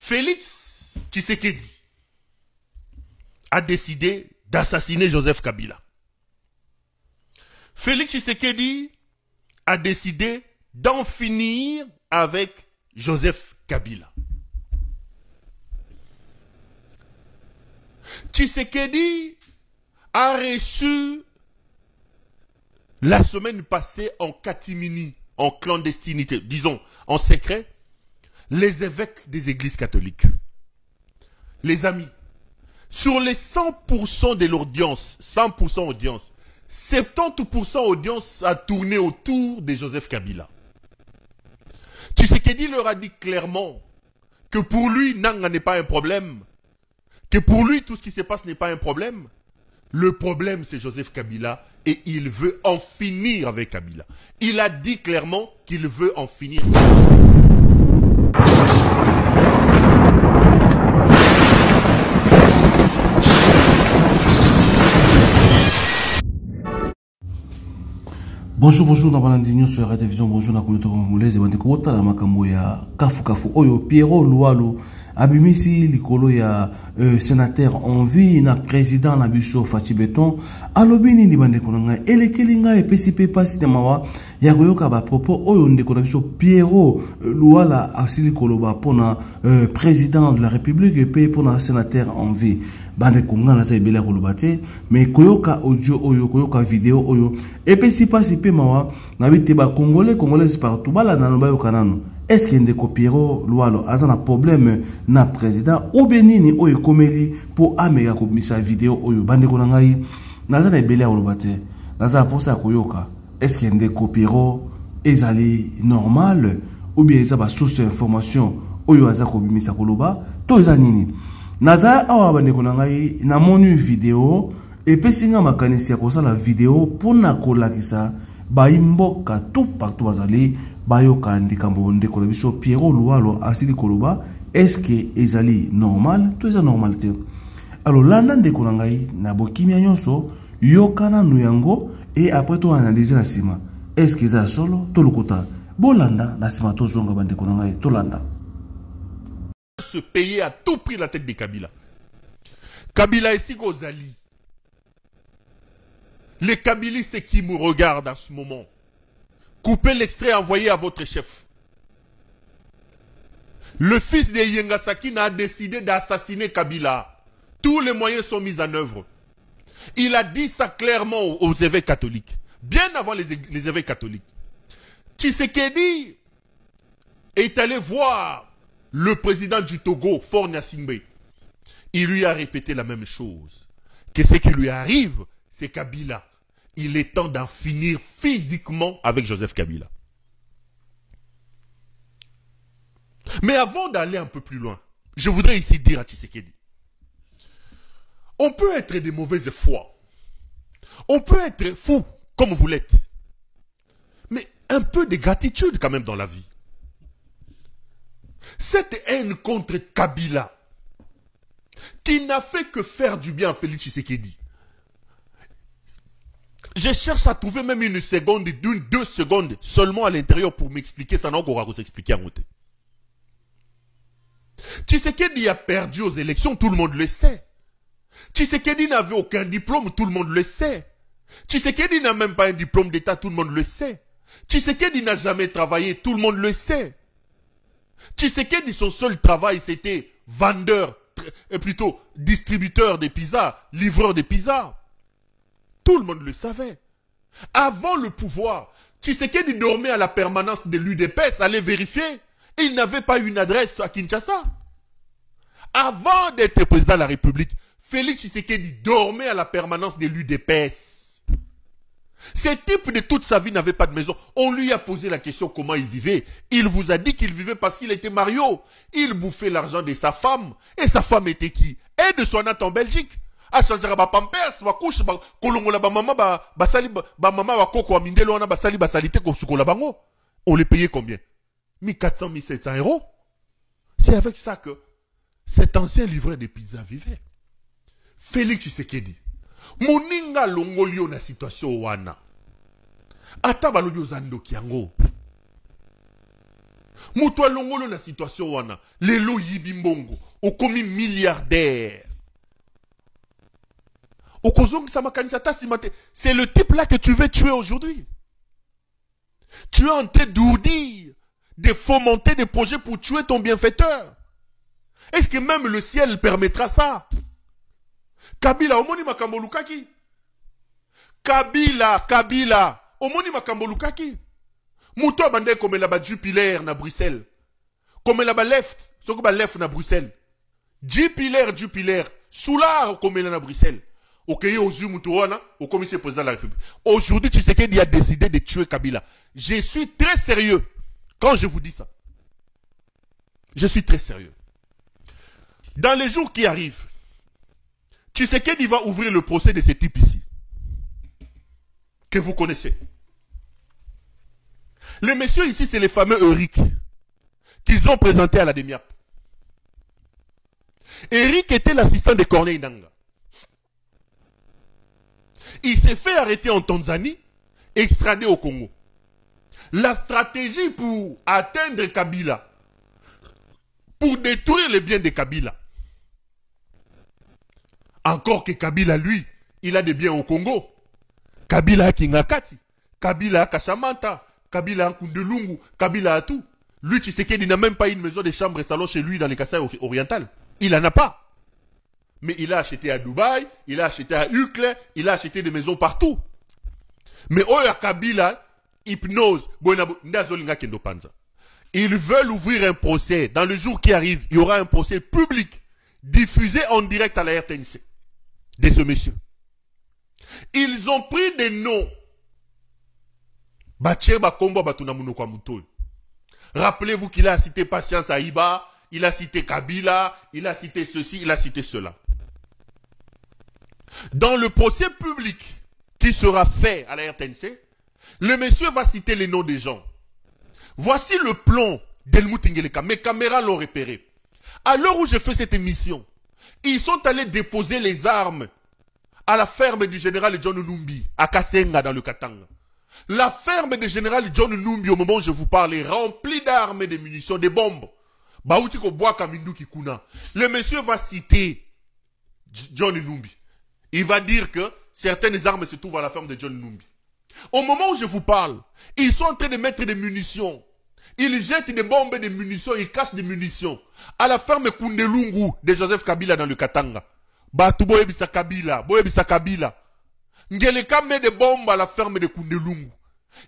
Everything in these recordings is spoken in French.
Félix Tshisekedi a décidé d'assassiner Joseph Kabila. Félix Tshisekedi a décidé d'en finir avec Joseph Kabila. Tshisekedi a reçu la semaine passée en catimini, en clandestinité, disons en secret, les évêques des églises catholiques. Les amis, sur les 100% de l'audience, 100% audience, 70% audience a tourné autour de Joseph Kabila. Tshisekedi leur a dit clairement que pour lui, Nanga n'est pas un problème, que pour lui, tout ce qui se passe n'est pas un problème. Le problème, c'est Joseph Kabila et il veut en finir avec Kabila. Il a dit clairement qu'il veut en finir. Bonjour, dans Balandinho sur la télévision, bonjour, dans la communauté congolaise, et bandeko la makambo ya kafu oyo Pierrot Lualo, abimisi likolo ya sénateur en vie na président na biso Fachi Beton, alobini ni bandeko nanga, elekelinga e pesipe pasi na mawa, ya goyoka ba propos oyo ndeko na biso Pierrot Luala asili koloba pona président de la République et pe pona sénateur en vie. Bande konga na sa ebele kolobate mais koyoka audio oyo koyoka vidéo oyo epesi pasi pe mawa na bite ba congolais partout bala na ba yoka nano est-ce que ndeko Pierrot Lualo azana problème na président ou benini oyo komeli pour amega ko misa vidéo oyo bande konanga yi nazana ebele kolobate nazana posa koyoka est-ce que ndeko Pierrot ezali normal ou bien ça ba source d'information oyo aza ko misa koloba to ezanini Naza awa bandeko na ngai na monu vidéo et pesinga makanisi ya kosala vidéo pona kolakisa baimboka tout partout bazali bayoka ndikambo ndeko na biso Pierrot Lualo asili koloba est-ce que ezali normal to eza normalité. Alors landa ndeko na ngai na bokimia nyonso yokana nuyango et après to analyser na sima est-ce que eza solo to lokota bolanda na sima to zonga bandeko na ngai to landa se payer à tout prix la tête de Kabila. Kabila ici Gozali. Les kabilistes qui me regardent en ce moment, coupez l'extrait envoyé à votre chef. Le fils de Yengasaki a décidé d'assassiner Kabila. Tous les moyens sont mis en œuvre. Il a dit ça clairement aux évêques catholiques, bien avant les évêques catholiques. Tshisekedi est allé voir le président du Togo, Faure Gnassingbé. Il lui a répété la même chose. Que ce qui lui arrive, c'est Kabila. Il est temps d'en finir physiquement avec Joseph Kabila. Mais avant d'aller un peu plus loin, je voudrais ici dire à Tshisekedi, on peut être de mauvaise foi. On peut être fou, comme vous l'êtes. Mais un peu de gratitude quand même dans la vie. Cette haine contre Kabila, qui n'a fait que faire du bien à Félix Tshisekedi. Je cherche à trouver même une seconde, deux secondes seulement à l'intérieur pour m'expliquer, ça n'a encore à s'expliquer en côté. Tshisekedi a perdu aux élections, tout le monde le sait. Tshisekedi n'avait aucun diplôme, tout le monde le sait. Tshisekedi n'a même pas un diplôme d'État, tout le monde le sait. Tshisekedi n'a jamais travaillé, tout le monde le sait. Tshisekedi, son seul travail, c'était vendeur, plutôt distributeur des pizzas, livreur des pizzas. Tout le monde le savait. Avant le pouvoir, Tshisekedi dormait à la permanence de l'UDPS, allait vérifier. Il n'avait pas une adresse à Kinshasa. Avant d'être président de la République, Félix Tshisekedi dormait à la permanence de l'UDPS. Ce type de toute sa vie n'avait pas de maison. On lui a posé la question comment il vivait. Il vous a dit qu'il vivait parce qu'il était Mario. Il bouffait l'argent de sa femme. Et sa femme était qui? Aide-soignante en Belgique. A changer ba pampers, ba couche, ba kolongola ba maman ba sali ba maman ba koko amindelo na ba sali ba salite ko sukola bango. On les payait combien? 1400, 1700 euros. C'est avec ça que cet ancien livreur de pizza vivait. Félix Tshisekedi. Moninga longolio na situation wana. Ata balobi ozando kiango. Moutoué longolo na situation wana. Lelo yibimbongo. Okomi milliardaire. C'est le type là que tu veux tuer aujourd'hui. Tu es en train d'ourdir, de fomenter des projets pour tuer ton bienfaiteur. Est-ce que même le ciel permettra ça? Kabila, omoni makambo lukaki. Kabila, omoni makambo lukaki. Mouto abande comme la Jupiler na Bruxelles. Comme la left, soko ba left na Bruxelles. Jupiler, Soulard comme la na Bruxelles. Ok, au commissaire président de la République. Aujourd'hui, Tshisekedi a décidé de tuer Kabila. Je suis très sérieux quand je vous dis ça. Je suis très sérieux. Dans les jours qui arrivent, Tshisekedi va ouvrir le procès de ce type ici. Que vous connaissez. Les messieurs ici, c'est les fameux Eric qu'ils ont présenté à la DEMIAP. Eric était l'assistant de Corneille Nangaa. Il s'est fait arrêter en Tanzanie, extradé au Congo. La stratégie pour atteindre Kabila, pour détruire les biens de Kabila. Encore que Kabila, lui, il a des biens au Congo. Kabila a Kingakati, Kabila a Kashamanta, Kabila a Kundelungu, Kabila a tout. Lui, tu sais qu'il n'a même pas une maison de chambre et salon chez lui dans les Kasaï orientales. Il n'en a pas. Mais il a acheté à Dubaï, il a acheté à Uccle, il a acheté des maisons partout. Mais Oya Kabila, hypnose, ils veulent ouvrir un procès. Dans le jour qui arrive, il y aura un procès public, diffusé en direct à la RTNC, de ce monsieur. Ils ont pris des noms. Rappelez-vous qu'il a cité Patience Aïba, il a cité Kabila, il a cité ceci, il a cité cela. Dans le procès public qui sera fait à la RTNC, le monsieur va citer les noms des gens. Voici le plan d'Helmut Ngeleka. Mes caméras l'ont repéré. À l'heure où je fais cette émission, ils sont allés déposer les armes à la ferme du général John Numbi, à Kasenga dans le Katanga. La ferme du général John Numbi, au moment où je vous parle, est remplie d'armes et de munitions, de bombes. Le monsieur va citer John Numbi. Il va dire que certaines armes se trouvent à la ferme de John Numbi. Au moment où je vous parle, ils sont en train de mettre des munitions. Ils jettent des bombes et des munitions, ils cachent des munitions. À la ferme Kundelungu de Joseph Kabila dans le Katanga. Batu boyebisa Kabila. Ngeleka met des bombes à la ferme de Kundelungu.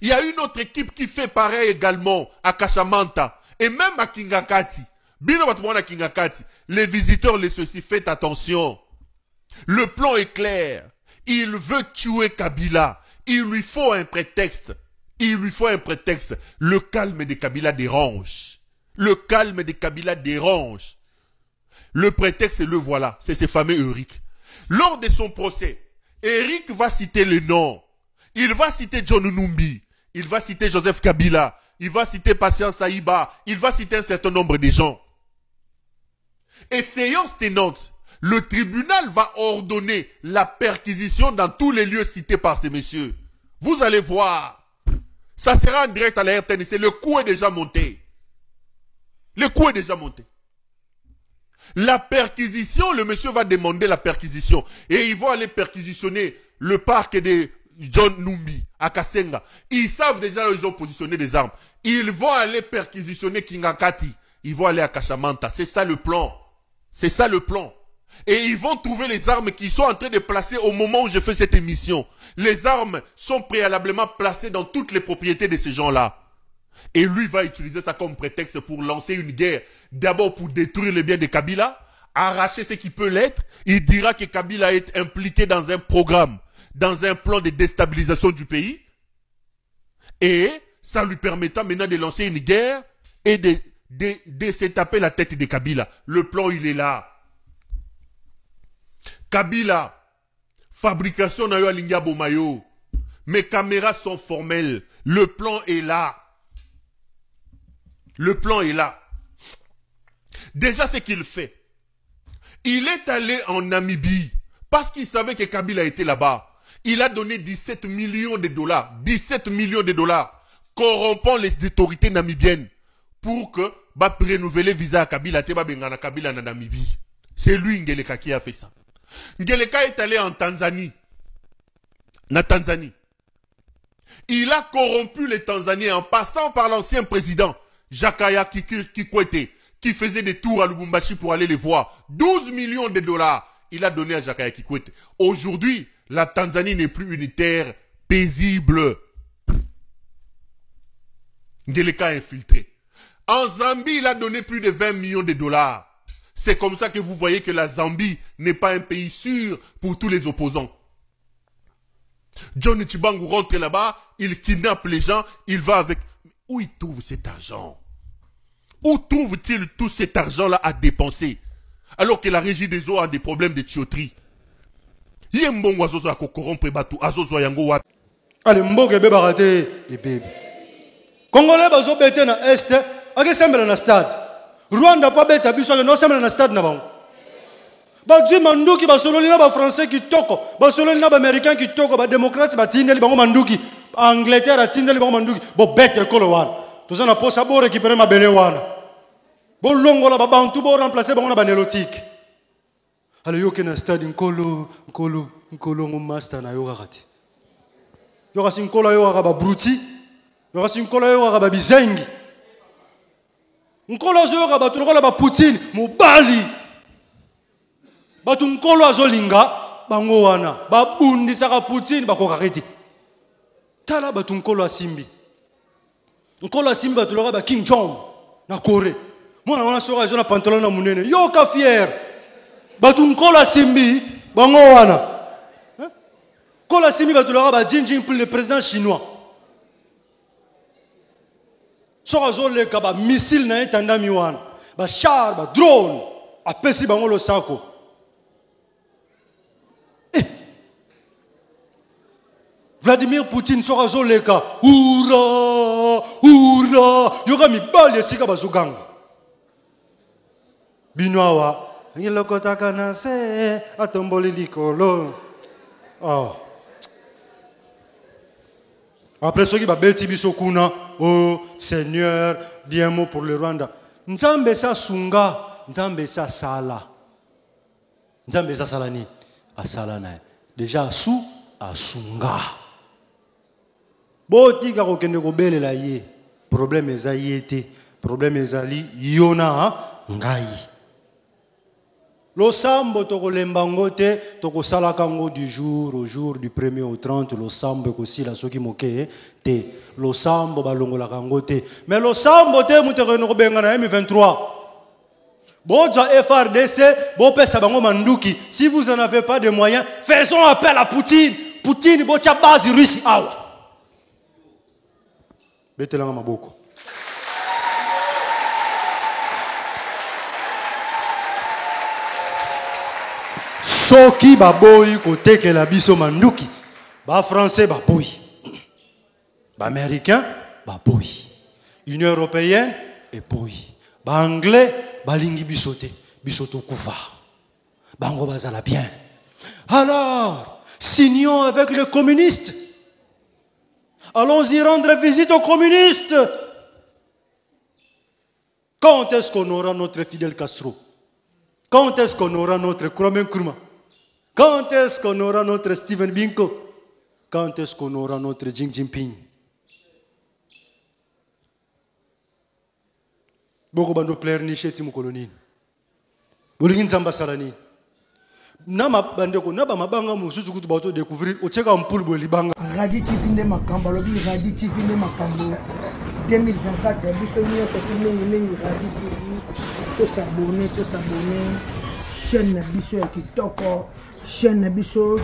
Il y a une autre équipe qui fait pareil également à Kashamanta. Et même à Kingakati. Bino batouana Kingakati. Les visiteurs, les ceci, faites attention. Le plan est clair. Il veut tuer Kabila. Il lui faut un prétexte. Le calme de Kabila dérange. Le prétexte, le voilà. C'est ce fameux Eric. Lors de son procès, Eric va citer le nom. Il va citer John Numbi. Il va citer Joseph Kabila. Il va citer Patience Aïba. Il va citer un certain nombre de gens. Et séance tenante, le tribunal va ordonner la perquisition dans tous les lieux cités par ces messieurs. Vous allez voir. Ça sera en direct à la RTNC. Le coup est déjà monté. La perquisition, le monsieur va demander la perquisition. Et ils vont aller perquisitionner le parc de John Numbi à Kasenga. Ils savent déjà où ils ont positionné des armes. Ils vont aller perquisitionner Kingakati. Ils vont aller à Kashamanta. C'est ça le plan. Et ils vont trouver les armes qu'ils sont en train de placer au moment où je fais cette émission. Les armes sont préalablement placées dans toutes les propriétés de ces gens-là. Et lui va utiliser ça comme prétexte pour lancer une guerre. D'abord pour détruire les biens de Kabila, arracher ce qui peut l'être. Il dira que Kabila est impliqué dans un programme, dans un plan de déstabilisation du pays. Et ça lui permettra maintenant de lancer une guerre et de se taper la tête de Kabila. Le plan, il est là. Kabila, fabrication na yo alinga bomayo. Mes caméras sont formelles. Le plan est là. Déjà, ce qu'il fait, il est allé en Namibie parce qu'il savait que Kabila était là-bas. Il a donné 17 millions de dollars, corrompant les autorités namibiennes pour que va renouveler visa à Kabila, te bengana Kabila na Namibie. C'est lui Ngeleka qui a fait ça. Ngeleka est allé en Tanzanie. Na Tanzanie. Il a corrompu les Tanzaniens en passant par l'ancien président Jakaya Kikwete, qui faisait des tours à Lubumbashi pour aller les voir. 12 millions de dollars, il a donné à Jakaya Kikwete. Aujourd'hui, la Tanzanie n'est plus une terre paisible. Ngeleka infiltré. En Zambie, il a donné plus de 20 millions de dollars. C'est comme ça que vous voyez que la Zambie n'est pas un pays sûr pour tous les opposants. John Chibangu rentre là-bas, il kidnappe les gens, il va avec... Où il trouve cet argent? Où trouve-t-il tout cet argent-là à dépenser? Alors que la régie des eaux a des problèmes de tuyauterie. Allez, mboke be barate les bébés. Congolais bazo bete na est, ake sembela na stade. Rwanda pa beta biso no sembela na stade na bango. Ba di manduki ba sololi na ba français ki toko, ba sololi na ba américain ki toko, ba démocrate ba tindeli bango manduki, Angleterre a tindeli bango manduki, bo bete kolo wana. Toza na posa bo récupérer ma bele wana. Bo longola ba bantu bo remplacer bango na ba nélotique. Ale yo ke na stade nkolo ngo master na yo kakati. Yo kasi nkolo yo ka ba bruti, yo kasi nkolo yo ka ba bizengi. Nkolo zo yo ka ba tulokola ba Poutine, mobali. Batu nkolo azolinga bango wana babundisaka Poutine bakokaketi. Tala batu nkolo asimbi. Nkolo asimbi batu loka ba King Jong na Corée. Mwana wana soka ezona pantalon na munene. Yo ka fier. Batu nkolo asimbi bango wana. Nkolo asimbi batu loka ba Xi Jinping le président chinois. Soka zoleka ba missile na etandami wana. Ba char, ba drone apesi bango lo sako. Vladimir Poutine sera zoleka. Oura, oura. Yoga mi bali esika bazoganga. Binoawa. Ngilokota kana se atomboli likolo. Oh. Après ce qui va beti biso kuna, oh Seigneur, dis un mot pour le Rwanda. Nzambe sa sunga, nzambe sa sala. Nzambe sa salani, asala na. Déjà sou asunga. Botika kokende kobelela ye problème ezali ete problème ezali yona ngai losambo tokolemba ngo te tokosalaka ngo du jour au jour du 1er au 30 losambo ekosila soki moke te losambo balongolaka ngo te mais losambo te mutu koyende kobenga na M23 bozwa FRDC bopesa bango manduki. Si vous en avez pas de moyens, faisons appel à Poutine. Poutine botia base Russie awa. Betelanga maboko. Soki baboyi koteke la biso manduki. Ba français baboyi. Ba américain baboyi. Union européenne et boyi. Ba anglais balingi bisote. Bisoto kufa. Bango bazala bien. Alors, signons avec les communistes. Allons-y rendre visite aux communistes. Quand est-ce qu'on aura notre Fidel Castro? Quand est-ce qu'on aura notre Kwame Nkrumah? Quand est-ce qu'on aura notre Steven Biko? Quand est-ce qu'on aura notre Xi Jinping? Boko bando plaire ni cheti mukoloni. Bolingin zamba salani. Nama bandeko naba mabanga mususu kutu bato découvrir oteka mpulu bolibanga. Radio TV nde makambo lobi Radio TV nde makambo 2024 biso nyonso mingi Radio TV to s'abonner chaîne na biso ya kitoko chaîne na biso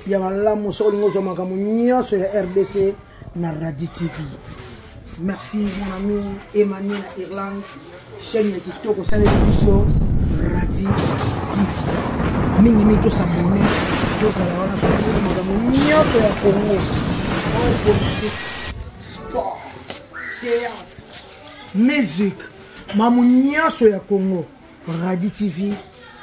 ya malamu so lingo zo makambo nyonso ya RDC na Radio TV. Merci mon ami Emmanuel Irland chaîne ya kitoko sale biso Radio TV. Mingi to s'abonner to s'abonner sur le makambo nyonso ya Congo. Politique, sport, théâtre, musique, mamu nyonso ya Congo. Radio TV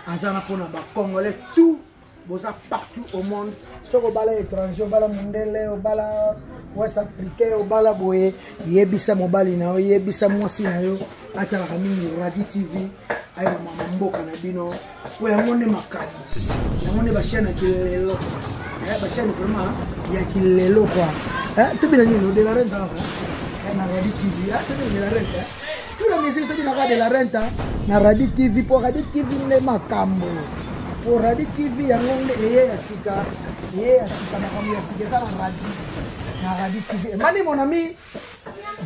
azana pona ba Congolais tout boza partout au monde. Soko bala étranger, bala mondele, bala West Africain obala boye yebisa mobali na yo yebisa mwasi na yo atalaka mingi Radio TV ayi mama mboka na bino po yango nde makambo yango nde bachaîne ya kilelo bachaîne vraiment ya kilelo quoi tobina nini de la renta na Radio TV tobina de la renta toute la musique tobina de la renta na Radio TV po Radio TV nde makambo po Radio TV yango nde eye ya sika makambo ya sika eza na radio na Radio TV. Mani mon ami,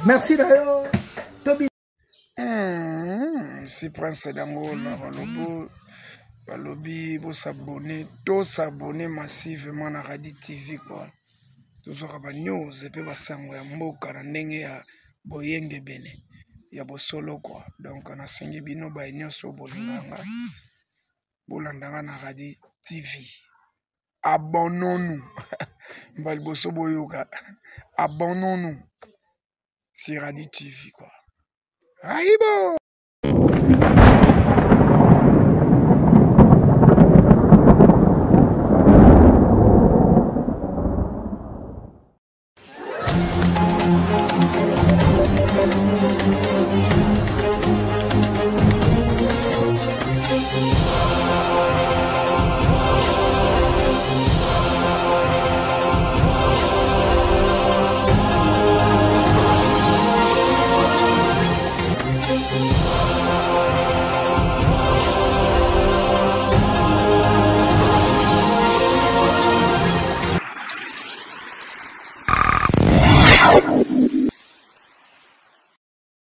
merci d'ailleurs. Tobi. Si Prince d'Angola, Balobi, vous s'abonner, tous s'abonner massivement à Radio TV quoi. Tous aura news et puis basango ya mboka na ndenge ya boyenge bene. Ya bo solo quoi. Donc on a singi bino ba nyonso bolinganga. Bolandanga na Radio TV. Abonnons-nous. Abonnons-nous sur Radio TV quoi. Aïbo!